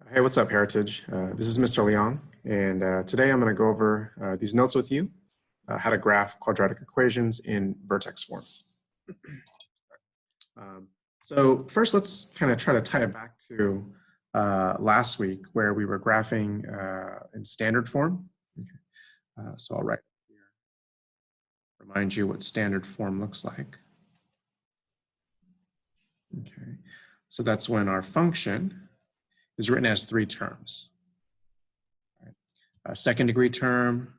Hey, what's up, Heritage? This is Mr. Leong, and today I'm going to go over these notes with you, how to graph quadratic equations in Vertex form. So first, let's kind of try to tie it back to last week where we were graphing in standard form. Okay. So I'll write here, remind you what standard form looks like. Okay, so that's when our function is written as three terms. Right. A second degree term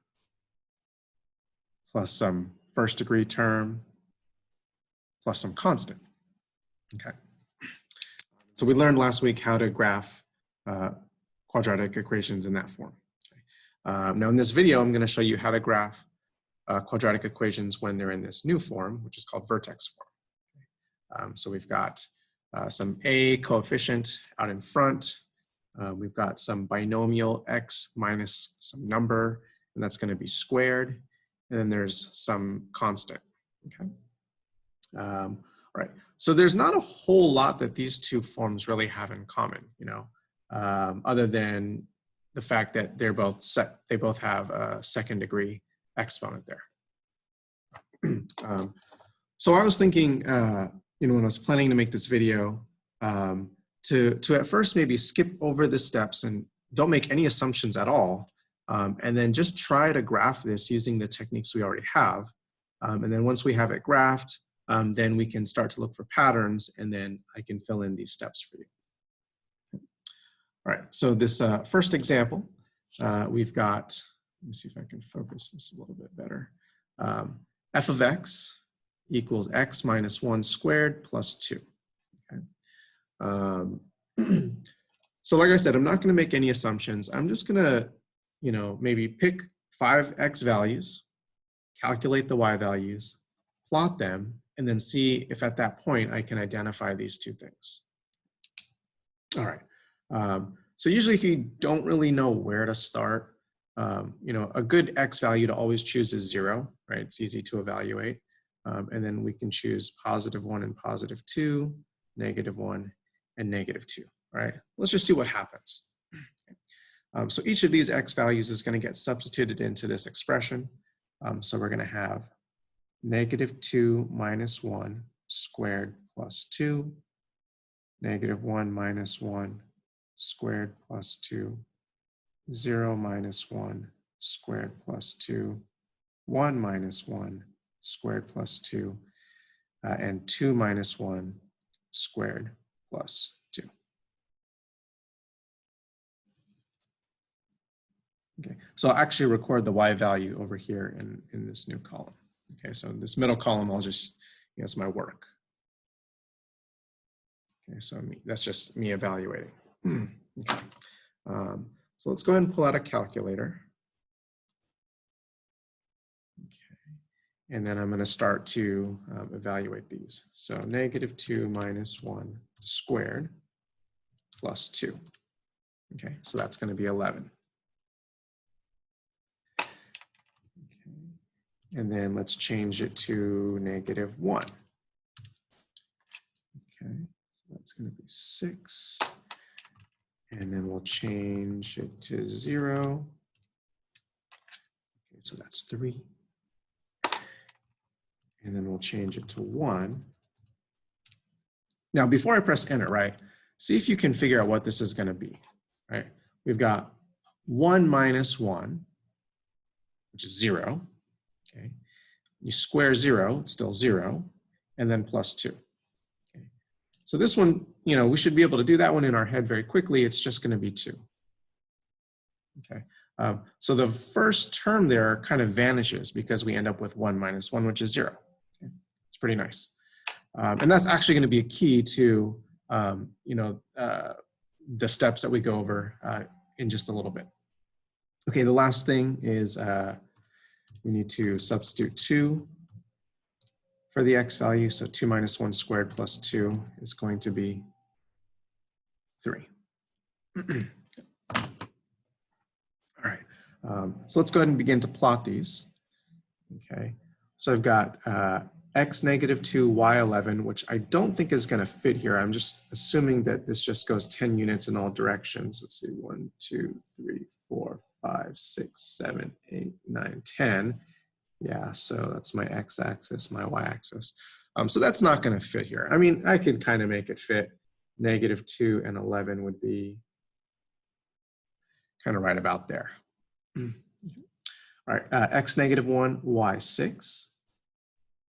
plus some first degree term plus some constant. Okay. So we learned last week how to graph quadratic equations in that form. Okay. Now in this video, I'm going to show you how to graph quadratic equations when they're in this new form, which is called vertex form. Okay. So we've got some a coefficient out in front. We've got some binomial x minus some number, and that's going to be squared. And then there's some constant. Okay. All right. So there's not a whole lot that these two forms really have in common, other than the fact that they're both they both have a second degree exponent there. So I was thinking, when I was planning to make this video, to at first maybe skip over the steps and don't make any assumptions at all, and then just try to graph this using the techniques we already have. And then once we have it graphed, then we can start to look for patterns, and then I can fill in these steps for you. All right, so this first example, we've got, let me see if I can focus this a little bit better. F of x equals x minus 1 squared plus 2. Okay. So like I said, I'm not going to make any assumptions. I'm just going to, maybe pick 5 x values, calculate the y values, plot them, and then see if at that point I can identify these two things. All right. So usually if you don't really know where to start, a good x value to always choose is 0, right? It's easy to evaluate. And then we can choose +1 and +2, -1 and -2, right? Let's just see what happens. So each of these x values is going to get substituted into this expression. So we're going to have -2 minus 1 squared plus 2, -1 minus 1 squared plus 2, 0 minus 1 squared plus 2, 1 minus 1 squared plus 2, and 2 minus 1 squared plus 2. Okay, so I'll actually record the y value over here in this new column. Okay, so this middle column, I'll just, it's my work. Okay, so that's just me evaluating. Okay. So let's go ahead and pull out a calculator. Okay, and then I'm going to start to evaluate these. So -2 minus 1 squared plus 2. Okay, so that's going to be 11. And then let's change it to -1. Okay, so that's going to be 6. And then we'll change it to 0. Okay, so that's 3. And then we'll change it to 1. Now, before I press enter, right, see if you can figure out what this is going to be, right? We've got 1 minus 1, which is 0. Okay, you square 0, it's still 0, and then plus 2. Okay, so this one, we should be able to do that one in our head very quickly. It's just going to be 2. Okay, so the first term there kind of vanishes because we end up with 1 minus 1, which is 0. Okay, it's pretty nice, and that's actually going to be a key to the steps that we go over in just a little bit. Okay, the last thing is we need to substitute 2 for the x value. So 2 minus 1 squared plus 2 is going to be 3. All right, so let's go ahead and begin to plot these. Okay, so I've got x negative 2, y 11, which I don't think is going to fit here. I'm just assuming that this just goes 10 units in all directions. Let's see, 1, 2, 3, 4, 5, 6, 7, 8, 9, 10. Yeah, so that's my x-axis, my y-axis. So that's not going to fit here. I mean, I could kind of make it fit. Negative 2 and 11 would be kind of right about there. All right, x negative 1, y 6.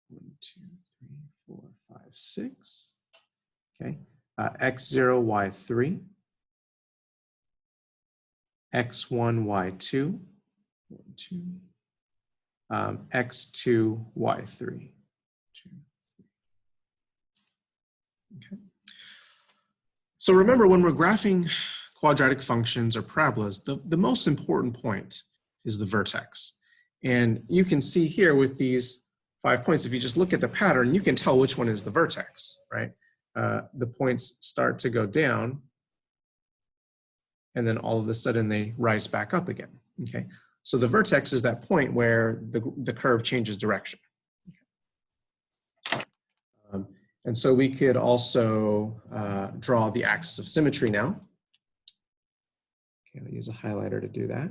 1, 2, 3, 4, 5, 6. Okay, x0, y3. x1, y2. 1, 2. x2, y3. 2, 3. Okay. So remember, when we're graphing quadratic functions or parabolas, the most important point is the vertex. And you can see here with these 5 points, if you just look at the pattern, you can tell which one is the vertex, right? The points start to go down, and then all of a sudden they rise back up again, okay? So the vertex is that point where the curve changes direction. Okay. And so we could also draw the axis of symmetry now. Okay, I'll use a highlighter to do that.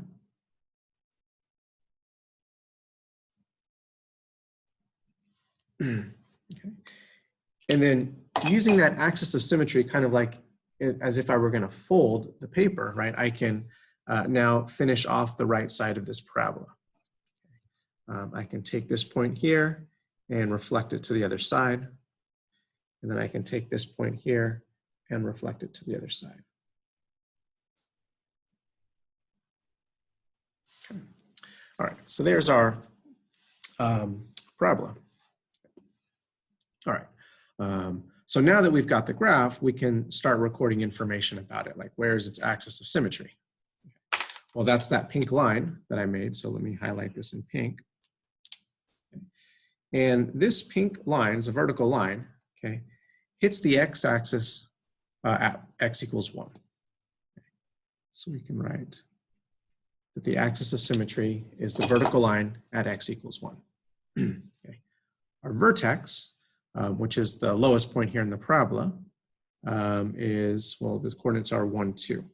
Okay. And then using that axis of symmetry, kind of like as if I were going to fold the paper, right? I can now finish off the right side of this parabola. I can take this point here and reflect it to the other side. And then I can take this point here and reflect it to the other side. Okay. All right, so there's our parabola. All right, so now that we've got the graph, we can start recording information about it, like where is its axis of symmetry? Okay. Well, that's that pink line that I made, so let me highlight this in pink. Okay. And this pink line is a vertical line, okay, hits the x-axis at x equals 1. Okay. So we can write that the axis of symmetry is the vertical line at x equals 1. Okay. Our vertex, which is the lowest point here in the parabola, is, well, the coordinates are 1, 2. Okay,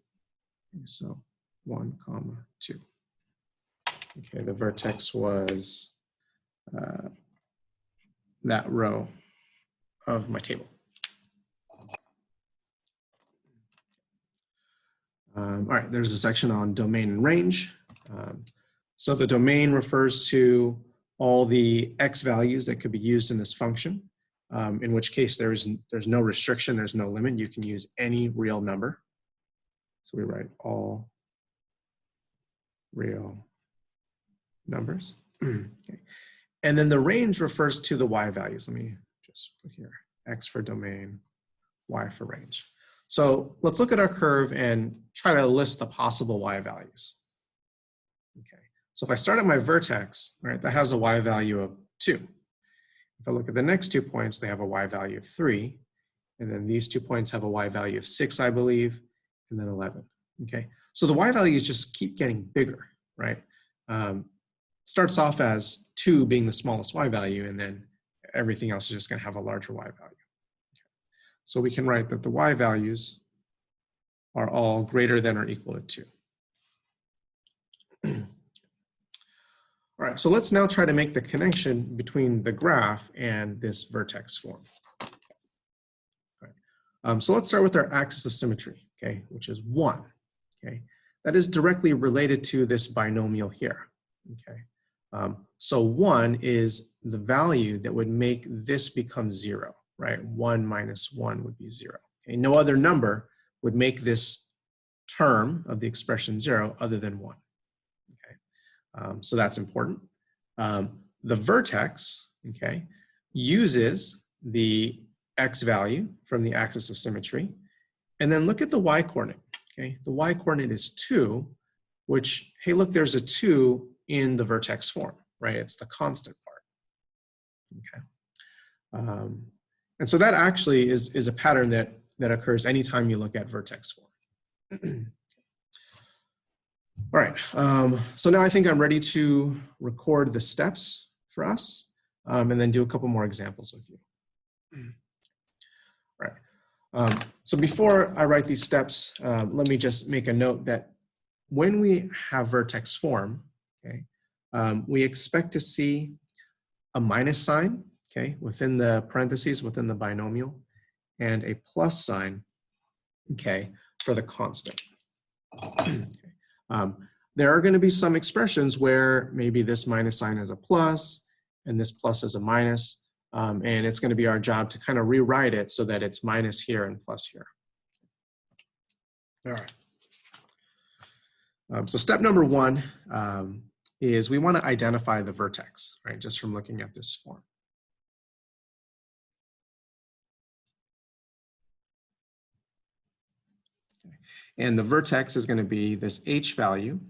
so 1, 2. Okay, the vertex was that row of my table. All right, there's a section on domain and range. So the domain refers to all the x values that could be used in this function, in which case there's no restriction, there's no limit. You can use any real number. So we write all real numbers. Okay. And then the range refers to the y values. Let me just put here, x for domain, y for range. So let's look at our curve and try to list the possible y values. Okay, so if I start at my vertex, right, that has a y value of 2. If I look at the next 2 points, they have a y value of 3. And then these 2 points have a y value of 6, I believe, and then 11. Okay, so the y values just keep getting bigger, right? Starts off as 2 being the smallest y value, and then everything else is just going to have a larger y value. Okay. So we can write that the y values are all greater than or equal to 2. All right, so let's now try to make the connection between the graph and this vertex form. All right. So let's start with our axis of symmetry, okay, which is 1. Okay, that is directly related to this binomial here. Okay, so 1 is the value that would make this become 0, right? 1 minus 1 would be 0. Okay, no other number would make this term of the expression 0 other than 1. So that's important. The vertex, okay, uses the x value from the axis of symmetry. And then look at the y coordinate, okay? The y coordinate is 2, which, hey, look, there's a 2 in the vertex form, right? It's the constant part, okay? And so that actually is a pattern that occurs anytime you look at vertex form. All right, so now I think I'm ready to record the steps for us. and then do a couple more examples with you. All right. So before I write these steps, let me just make a note that when we have vertex form, okay, we expect to see a minus sign, okay, within the parentheses, within the binomial, and a plus sign, okay, for the constant. Okay. There are going to be some expressions where maybe this minus sign is a plus and this plus is a minus, and it's going to be our job to kind of rewrite it so that it's minus here and plus here. All right. So step number one is we want to identify the vertex, right, just from looking at this form. Okay. And the vertex is going to be this h value.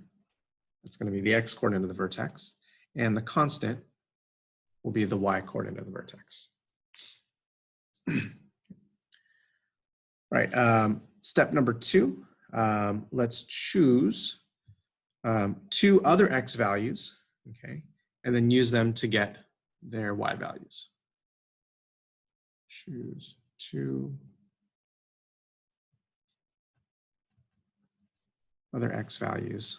It's going to be the x coordinate of the vertex. And the constant will be the y coordinate of the vertex. Right. Step number two, let's choose two other x values, okay, and then use them to get their y values. Choose two other x values,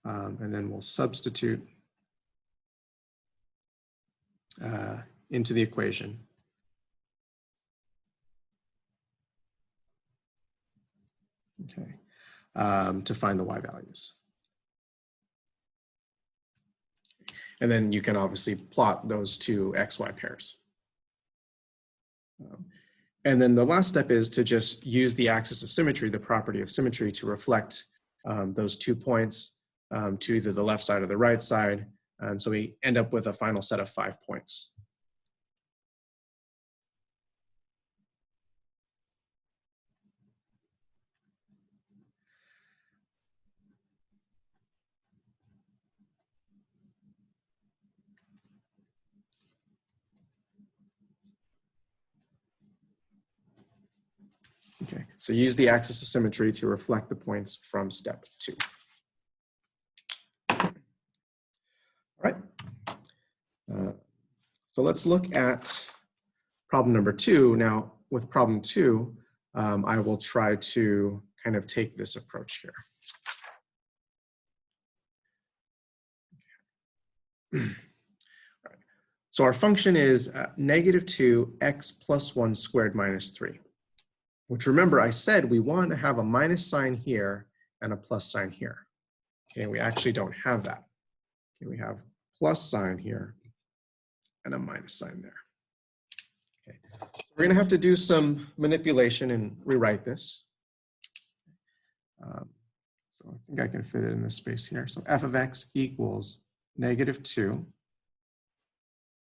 and then we'll substitute into the equation. Okay, to find the y values. And then you can obviously plot those two xy pairs. And then the last step is to just use the axis of symmetry, the property of symmetry, to reflect those 2 points to either the left side or the right side. And so we end up with a final set of 5 points. Okay, so use the axis of symmetry to reflect the points from step 2. All right. So let's look at problem number 2. Now, with problem 2, I will try to kind of take this approach here. All right. So our function is negative 2x plus 1 squared minus 3. Which, remember, I said we want to have a minus sign here and a plus sign here. Okay, we actually don't have that. Okay, we have plus sign here and a minus sign there. Okay, so we're going to have to do some manipulation and rewrite this. So I think I can fit it in this space here. So f of x equals negative 2x.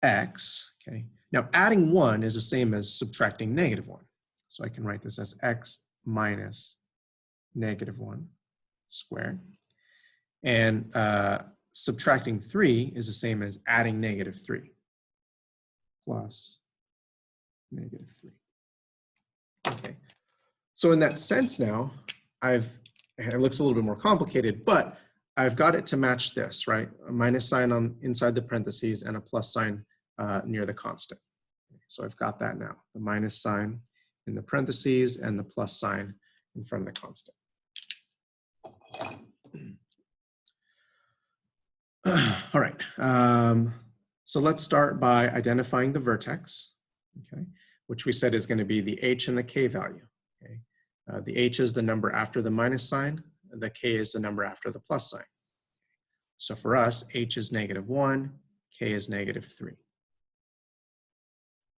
Okay, now adding 1 is the same as subtracting negative 1. So I can write this as x minus negative 1 squared. And subtracting 3 is the same as adding negative 3 plus negative 3. Okay. So in that sense now, it looks a little bit more complicated, but I've got it to match this, right? A minus sign on inside the parentheses and a plus sign near the constant. So I've got that now, the minus sign in the parentheses and the plus sign in front of the constant. All right, so let's start by identifying the vertex, okay, which we said is going to be the h and the k value. Okay, the h is the number after the minus sign, the k is the number after the plus sign. So for us, h is negative 1, k is negative 3.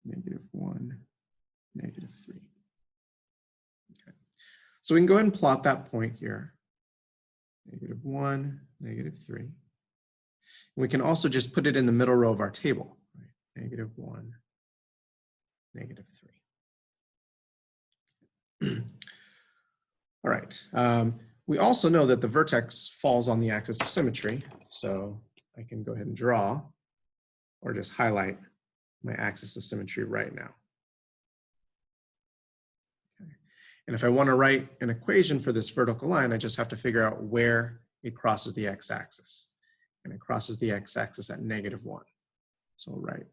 Negative 1. Negative 3. Okay. So we can go ahead and plot that point here. Negative 1, negative 3. And we can also just put it in the middle row of our table. Right? Negative 1, negative 3. All right. We also know that the vertex falls on the axis of symmetry. So I can go ahead and draw or just highlight my axis of symmetry right now. And if I want to write an equation for this vertical line, I just have to figure out where it crosses the x-axis. And it crosses the x-axis at negative 1. So we'll write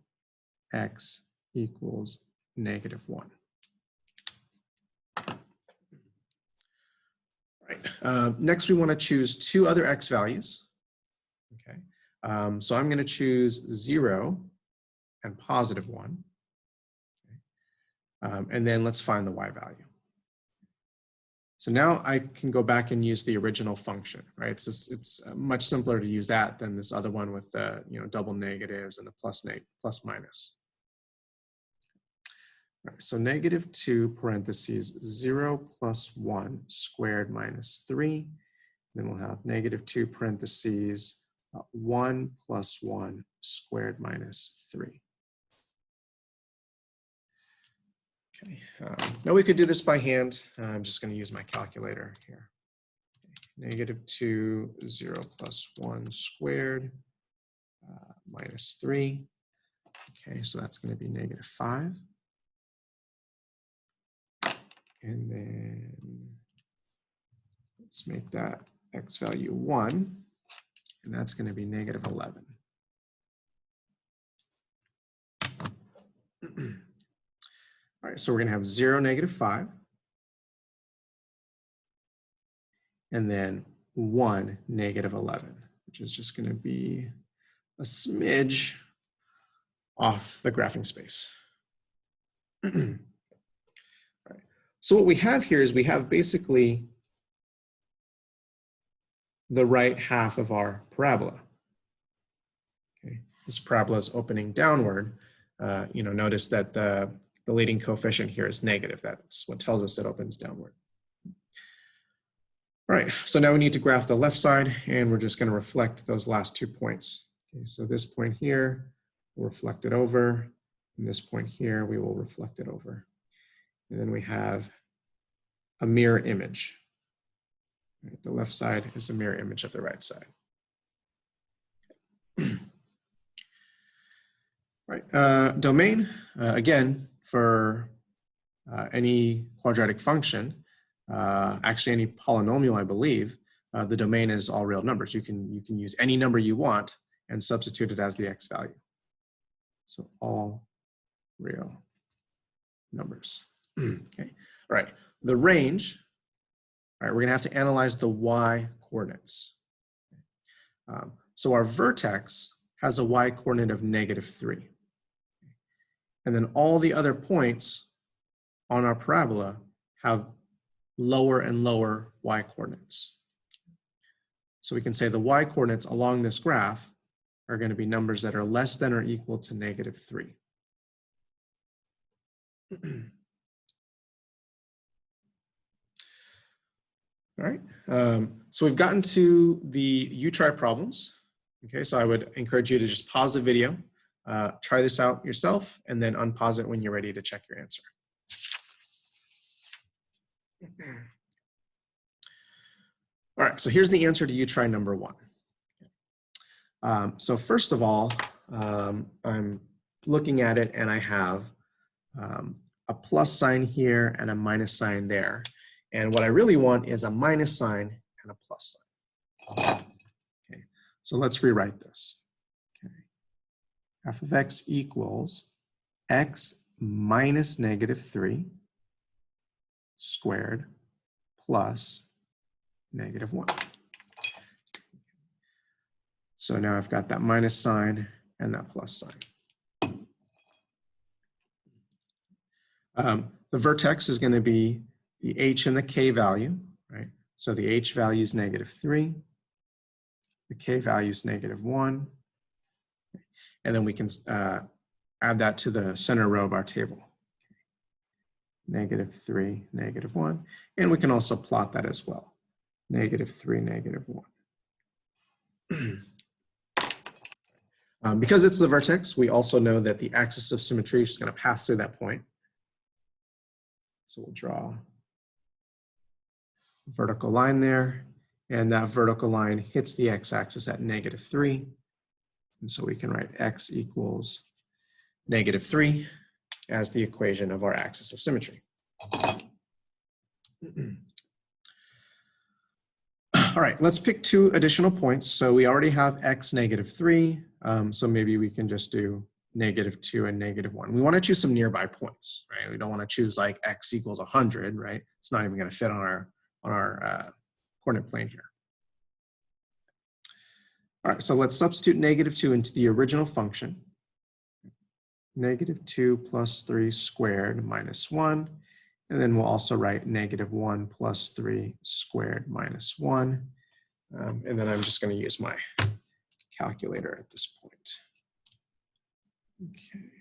x equals -1. Right. Next, we want to choose two other x values. Okay. So I'm going to choose 0 and +1. Okay. And then let's find the y value. So now I can go back and use the original function, right? It's much simpler to use that than this other one with the double negatives and the plus minus. All right, so -2 parentheses 0 + 1 squared minus 3. Then we'll have -2 parentheses 1 + 1 squared minus 3. Okay, now we could do this by hand. I'm just going to use my calculator here. Okay. -2, 0 + 1 squared minus 3. Okay, so that's going to be -5. And then let's make that x value 1, and that's going to be -11. All right, so we're going to have 0, -5, and then 1, -11, which is just going to be a smidge off the graphing space. All right. So what we have here is we have basically the right half of our parabola. Okay. This parabola is opening downward. Notice that the leading coefficient here is negative. That's what tells us it opens downward. All right, so now we need to graph the left side, and we're just going to reflect those last 2 points. Okay, so this point here, we'll reflect it over, and this point here, we will reflect it over. And then we have a mirror image. Right, the left side is a mirror image of the right side. All right, domain, again, for any quadratic function, actually any polynomial, I believe, the domain is all real numbers. You can use any number you want and substitute it as the x value. So all real numbers. Okay. All right. The range. All right. We're gonna have to analyze the y coordinates. So our vertex has a y coordinate of -3, and then all the other points on our parabola have lower and lower y coordinates. So we can say the y coordinates along this graph are going to be numbers that are less than or equal to -3. All right, so we've gotten to the U-try problems. Okay, so I would encourage you to just pause the video, try this out yourself, and then unpause it when you're ready to check your answer. All right, so here's the answer to U-try number 1. So first of all, I'm looking at it and I have a plus sign here and a minus sign there. And what I really want is a minus sign and a plus sign. Okay, so let's rewrite this. Okay. F of x equals x minus -3 squared plus -1. So now I've got that minus sign and that plus sign. The vertex is going to be the h and the k value, right? So the h value is -3, the k value is -1, and then we can add that to the center row of our table. -3, -1, and we can also plot that as well. -3, -1. Because it's the vertex, we also know that the axis of symmetry is going to pass through that point. So we'll draw a vertical line there, and that vertical line hits the x-axis at -3. And so we can write x equals -3 as the equation of our axis of symmetry. All right, let's pick 2 additional points. So we already have x -3, so maybe we can just do -2 and -1. We want to choose some nearby points, right? We don't want to choose like x equals 100, right? It's not even going to fit on our coordinate plane here. All right, so let's substitute -2 into the original function. -2 plus 3 squared minus 1. And then we'll also write -1 plus 3 squared minus 1. And then I'm just going to use my calculator at this point. Okay.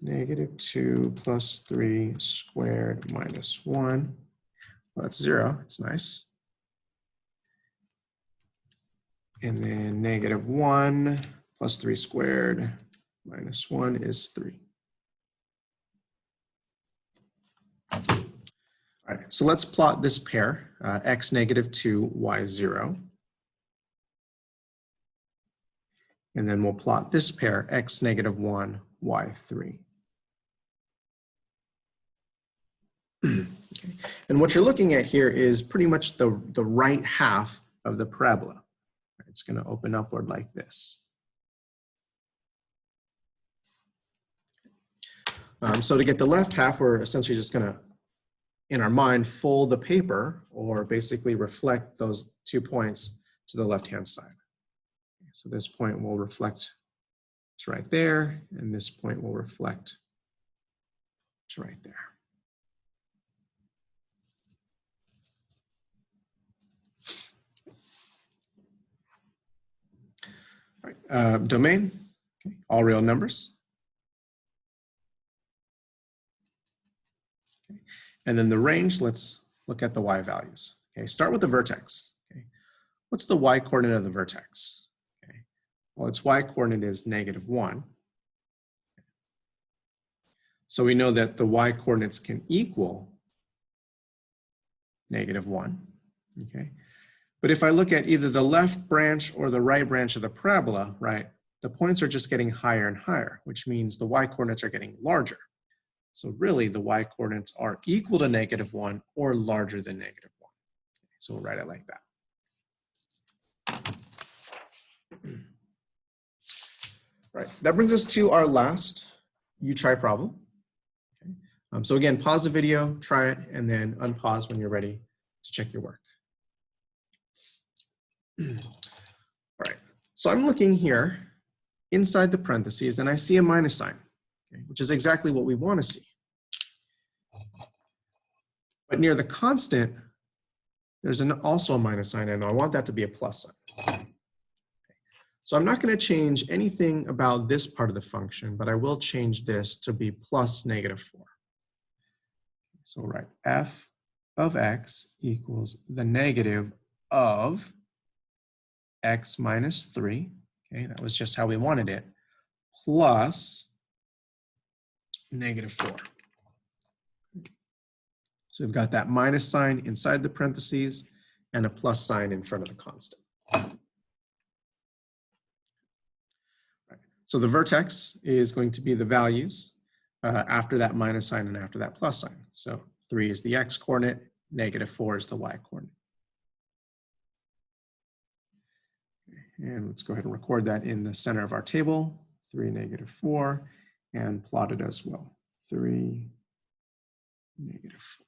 -2 plus 3 squared minus 1. Well, that's 0. It's nice. And then -1 plus 3 squared minus 1 is 3. All right, so let's plot this pair, x -2, y 0. And then we'll plot this pair, x -1, y 3. Okay. And what you're looking at here is pretty much the right half of the parabola. It's going to open upward like this. So to get the left half, we're essentially just going to, in our mind, fold the paper or basically reflect those 2 points to the left-hand side. So this point will reflect to right there, and this point will reflect to right there. All right, domain, okay, all real numbers. Okay. And then the range, let's look at the y values. Okay, start with the vertex. Okay. What's the y coordinate of the vertex? Okay. Well, its y coordinate is -1. So we know that the y coordinates can equal -1. Okay. But if I look at either the left branch or the right branch of the parabola, right, the points are just getting higher and higher, which means the y coordinates are getting larger. So really the y coordinates are equal to -1 or larger than -1. So we'll write it like that. Right, that brings us to our last you-try problem. Okay. So again, pause the video, try it, and then unpause when you're ready to check your work. All right, so I'm looking here inside the parentheses and I see a minus sign, okay, which is exactly what we want to see. But near the constant, there's also a minus sign, and I want that to be a plus sign. So I'm not going to change anything about this part of the function, but I will change this to be plus -4. So we'll write f of x equals the negative of x minus 3. Okay, that was just how we wanted it, plus -4. So we've got that minus sign inside the parentheses and a plus sign in front of the constant. Right. So the vertex is going to be the values after that minus sign and after that plus sign. So 3 is the x coordinate, -4 is the y coordinate. And let's go ahead and record that in the center of our table, 3, -4, and plot it as well, 3, -4.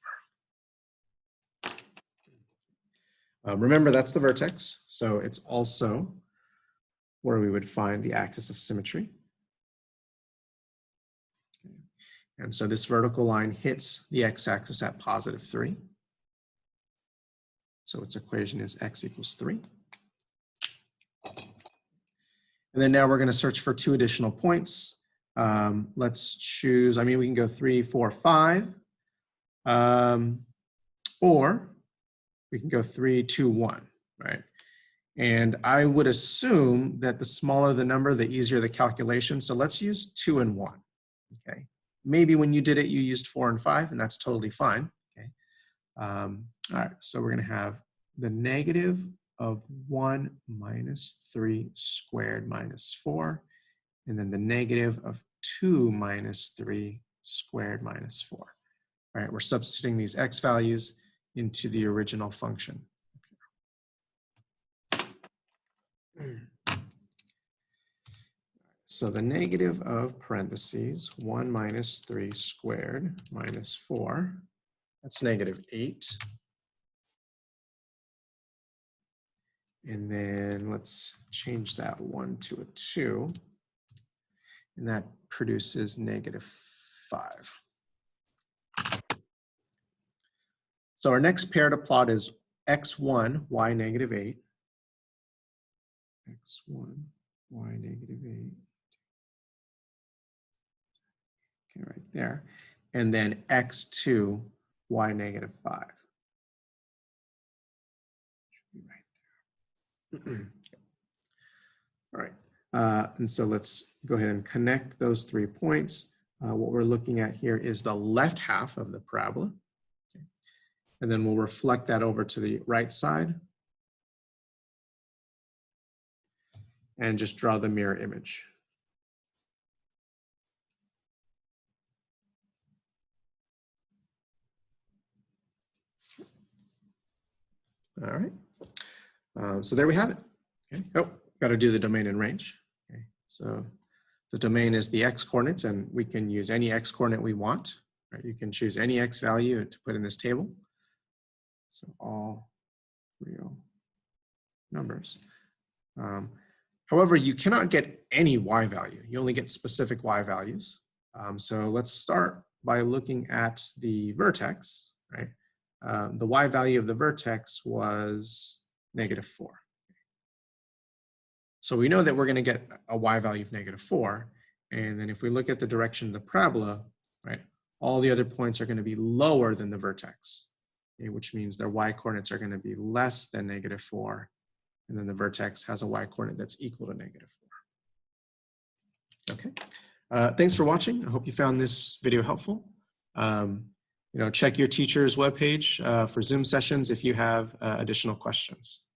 Remember, that's the vertex, so it's also where we would find the axis of symmetry. Okay. And so this vertical line hits the x-axis at +3. So its equation is x equals 3. And then now we're going to search for 2 additional points. Let's choose, we can go 3, 4, 5. Or we can go 3, 2, 1, right? And I would assume that the smaller the number, the easier the calculation. So let's use 2 and 1, okay? Maybe when you did it, you used 4 and 5, and that's totally fine, okay? All right, so we're gonna have the negative of 1 minus 3 squared minus 4, and then the negative of 2 minus 3 squared minus 4. All right, we're substituting these x values into the original function. So the negative of parentheses, 1 minus 3 squared minus 4, that's negative 8. And then let's change that 1 to a 2. And that produces negative 5. So our next pair to plot is x1, y negative 8. x1, y negative 8. Okay, right there. And then x2, y negative 5. Should be right there. All right. And so let's go ahead and connect those 3 points. What we're looking at here is the left half of the parabola. Okay. And then we'll reflect that over to the right side and just draw the mirror image. All right. So there we have it. Okay. Oh, got to do the domain and range. Okay. So the domain is the x coordinates, and we can use any x coordinate we want. Right? You can choose any x value to put in this table. So all real numbers. However, you cannot get any y value. You only get specific y values. So let's start by looking at the vertex, right? The y value of the vertex was negative 4. So we know that we're going to get a y value of negative 4. And then if we look at the direction of the parabola, right, all the other points are going to be lower than the vertex, okay, which means their y coordinates are going to be less than negative 4. And then the vertex has a y coordinate that's equal to negative 4. Okay. Thanks for watching. I hope you found this video helpful. Check your teacher's webpage for Zoom sessions if you have additional questions.